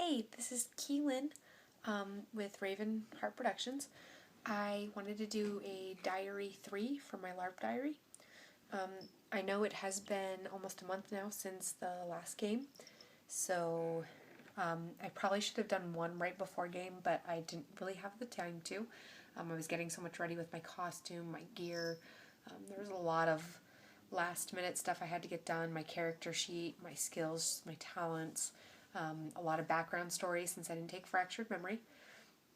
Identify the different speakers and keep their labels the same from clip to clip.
Speaker 1: Hey, this is Keelan with Raven Heart Productions. I wanted to do a Diary 3 for my LARP Diary. I know it has been almost a month now since the last game, so I probably should have done one right before game, but I didn't really have the time to. I was getting so much ready with my costume, my gear. There was a lot of last minute stuff I had to get done, my character sheet, my skills, my talents. A lot of background stories since I didn't take fractured memory.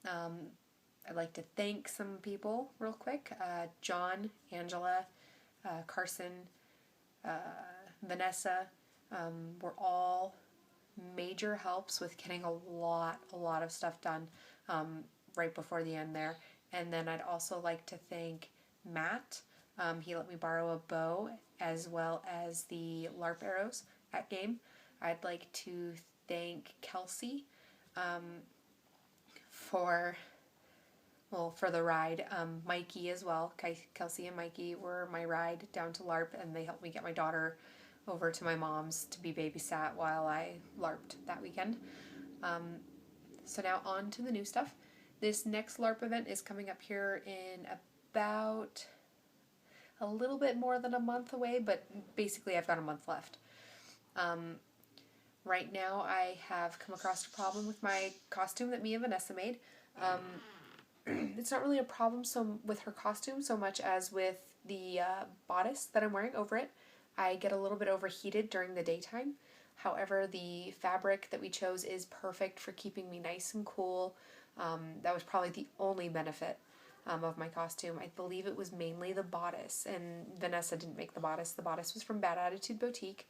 Speaker 1: I'd like to thank some people real quick. John, Angela, Carson, Vanessa were all major helps with getting a lot of stuff done right before the end there. And then I'd also like to thank Matt. He let me borrow a bow as well as the LARP arrows at game. I'd like to thank Kelsey for the ride. Mikey as well. Kelsey and Mikey were my ride down to LARP, and they helped me get my daughter over to my mom's to be babysat while I LARPed that weekend. So now on to the new stuff. This next LARP event is coming up here in about a little bit more than a month away, but basically I've got a month left. Right now I have come across a problem with my costume that me and Vanessa made. It's not really a problem with her costume so much as with the bodice that I'm wearing over it. I get a little bit overheated during the daytime. However, the fabric that we chose is perfect for keeping me nice and cool. That was probably the only benefit of my costume. I believe it was mainly the bodice, and Vanessa didn't make the bodice. The bodice was from Bad Attitude Boutique.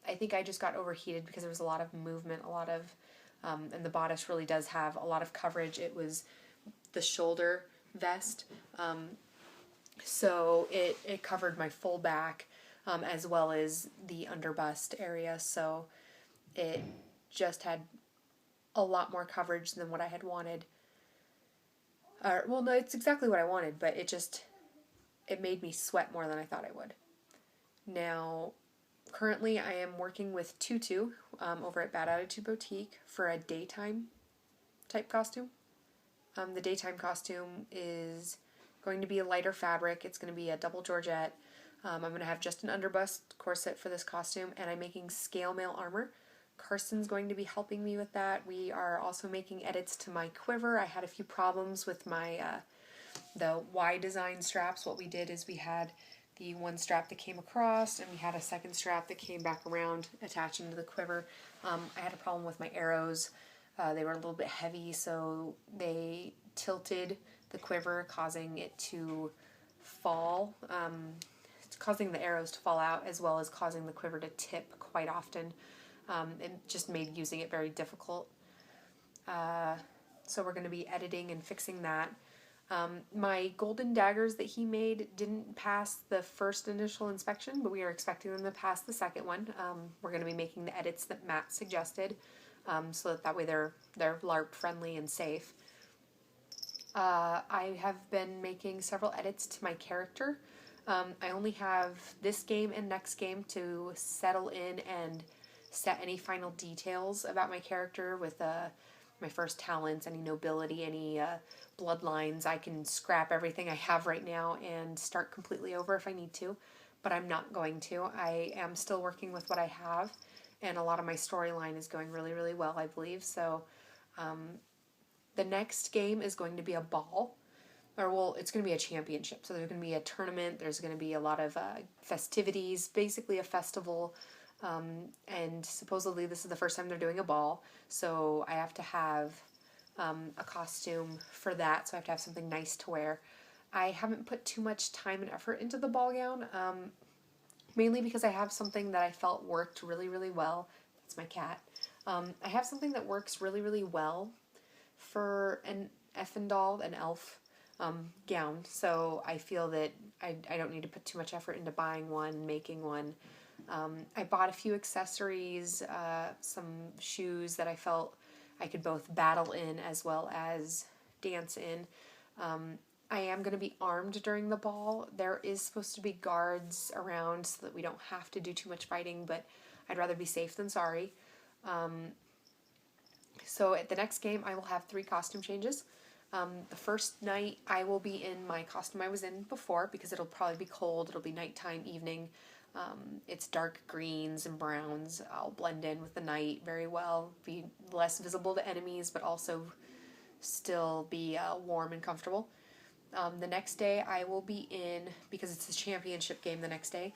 Speaker 1: I think I just got overheated because there was a lot of movement, and the bodice really does have a lot of coverage. It was the shoulder vest, so it covered my full back as well as the underbust area, so it just had a lot more coverage than what I had wanted. Well, no, it's exactly what I wanted, but it made me sweat more than I thought I would. Now, currently I am working with Tutu over at Bad Attitude Boutique for a daytime type costume. The daytime costume is going to be a lighter fabric. It's going to be a double georgette. I'm going to have just an underbust corset for this costume, and I'm making scale mail armor. Carson's going to be helping me with that. We are also making edits to my quiver. I had a few problems with my the Y design straps. What we did is we had the one strap that came across, and we had a second strap that came back around attaching to the quiver. I had a problem with my arrows. They were a little bit heavy, so they tilted the quiver, causing it to fall, causing the arrows to fall out, as well as causing the quiver to tip quite often. It just made using it very difficult. So we're going to be editing and fixing that. My golden daggers that he made didn't pass the first initial inspection, but we are expecting them to pass the second one. We're going to be making the edits that Matt suggested, so that way they're LARP friendly and safe. I have been making several edits to my character. I only have this game and next game to settle in and set any final details about my character with my first talents, any nobility, any bloodlines. I can scrap everything I have right now and start completely over if I need to, but I'm not going to. I am still working with what I have, and a lot of my storyline is going really, really well, I believe. So the next game is going to be a ball. It's going to be a championship. So there's going to be a tournament. There's going to be a lot of festivities, basically a festival. And supposedly this is the first time they're doing a ball. So I have to have a costume for that. So I have to have something nice to wear. I haven't put too much time and effort into the ball gown, mainly because I have something that I felt worked really, really well. That's my cat. I have something that works really, really well for an Effendal, an elf gown, so I feel that I don't need to put too much effort into buying one, making one. I bought a few accessories, some shoes that I felt I could both battle in as well as dance in. I am going to be armed during the ball. There is supposed to be guards around so that we don't have to do too much fighting, but I'd rather be safe than sorry. So at the next game, I will have 3 costume changes. The first night, I will be in my costume I was in before because it'll probably be cold. It'll be nighttime, evening. It's dark greens and browns. I'll blend in with the night very well, be less visible to enemies, but also still be warm and comfortable. The next day, I will be in, because it's a championship game the next day,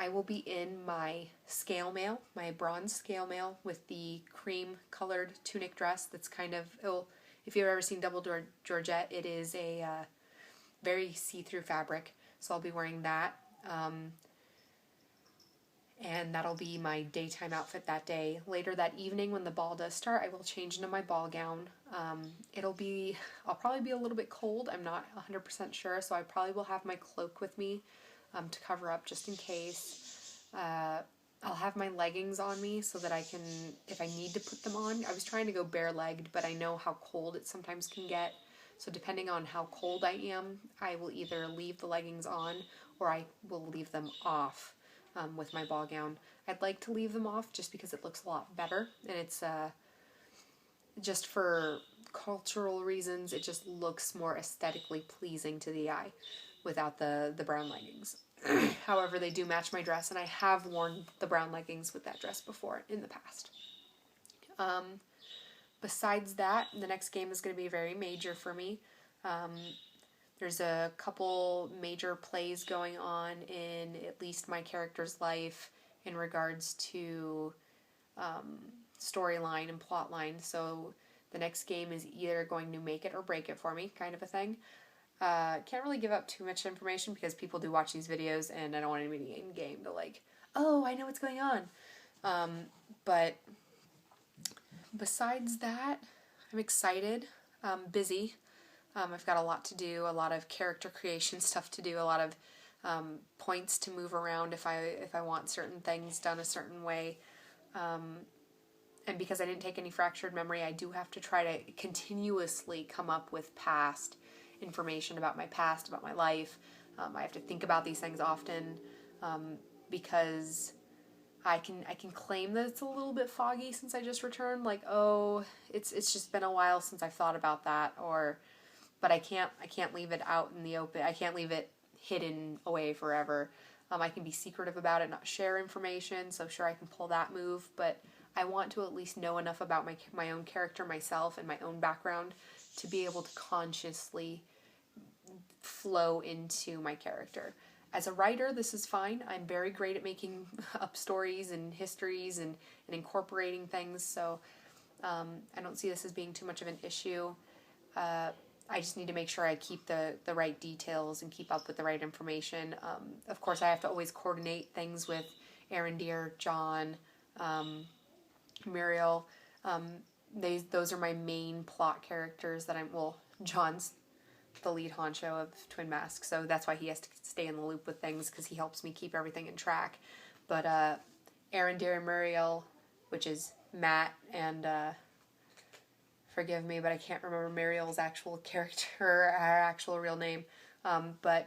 Speaker 1: I will be in my scale mail, my bronze scale mail with the cream colored tunic dress that's kind of, if you've ever seen Double Georgette, it is a very see-through fabric, so I'll be wearing that. And that'll be my daytime outfit that day. Later that evening when the ball does start, I will change into my ball gown. I'll probably be a little bit cold. I'm not 100% sure, so I probably will have my cloak with me to cover up just in case. I'll have my leggings on me so that I can, if I need to put them on. I was trying to go bare-legged, but I know how cold it sometimes can get. So depending on how cold I am, I will either leave the leggings on or I will leave them off. With my ball gown. I'd like to leave them off just because it looks a lot better, and it's just for cultural reasons, it just looks more aesthetically pleasing to the eye without the brown leggings. However, they do match my dress, and I have worn the brown leggings with that dress before in the past. Besides that, the next game is going to be very major for me. There's a couple major plays going on in at least my character's life in regards to storyline and plot line. So the next game is either going to make it or break it for me, kind of a thing. Can't really give up too much information because people do watch these videos and I don't want anybody in game to like, oh, I know what's going on. But besides that, I'm excited, busy. I've got a lot to do, a lot of character creation stuff to do, a lot of points to move around if I want certain things done a certain way. And because I didn't take any fractured memory, I do have to try to continuously come up with past information about my past, about my life. I have to think about these things often because I can claim that it's a little bit foggy since I just returned. Like, oh, it's just been a while since I've thought about that, but I can't leave it out in the open. I can't leave it hidden away forever. I can be secretive about it, not share information, so sure I can pull that move, but I want to at least know enough about my own character, myself, and my own background to be able to consciously flow into my character. As a writer, this is fine. I'm very great at making up stories and histories and incorporating things, so I don't see this as being too much of an issue. I just need to make sure I keep the right details and keep up with the right information. Of course, I have to always coordinate things with Arendir, John, Muriel. Those are my main plot characters that John's the lead honcho of Twin Masks, so that's why he has to stay in the loop with things because he helps me keep everything in track. But Arendir and Muriel, which is Matt and... forgive me, but I can't remember Muriel's actual character, her actual real name. But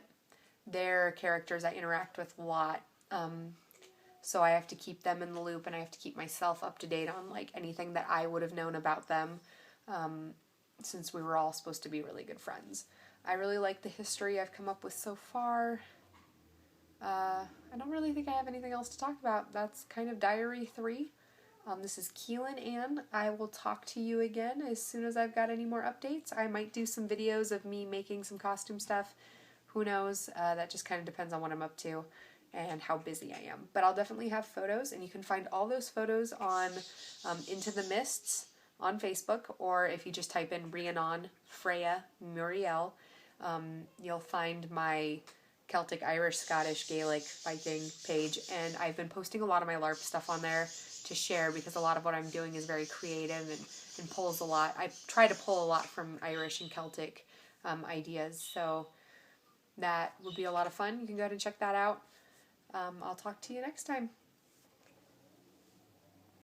Speaker 1: they're characters I interact with a lot. So I have to keep them in the loop, and I have to keep myself up to date on like anything that I would have known about them, since we were all supposed to be really good friends. I really like the history I've come up with so far. I don't really think I have anything else to talk about. That's kind of Diary 3. This is Keelan Ann. I will talk to you again as soon as I've got any more updates. I might do some videos of me making some costume stuff. Who knows? That just kind of depends on what I'm up to and how busy I am. But I'll definitely have photos, and you can find all those photos on Into the Mists on Facebook, or if you just type in Rhiannon Freya Muriel, you'll find my Celtic, Irish, Scottish, Gaelic, Viking page, and I've been posting a lot of my LARP stuff on there to share because a lot of what I'm doing is very creative and pulls a lot. I try to pull a lot from Irish and Celtic ideas, so that would be a lot of fun. You can go ahead and check that out. I'll talk to you next time.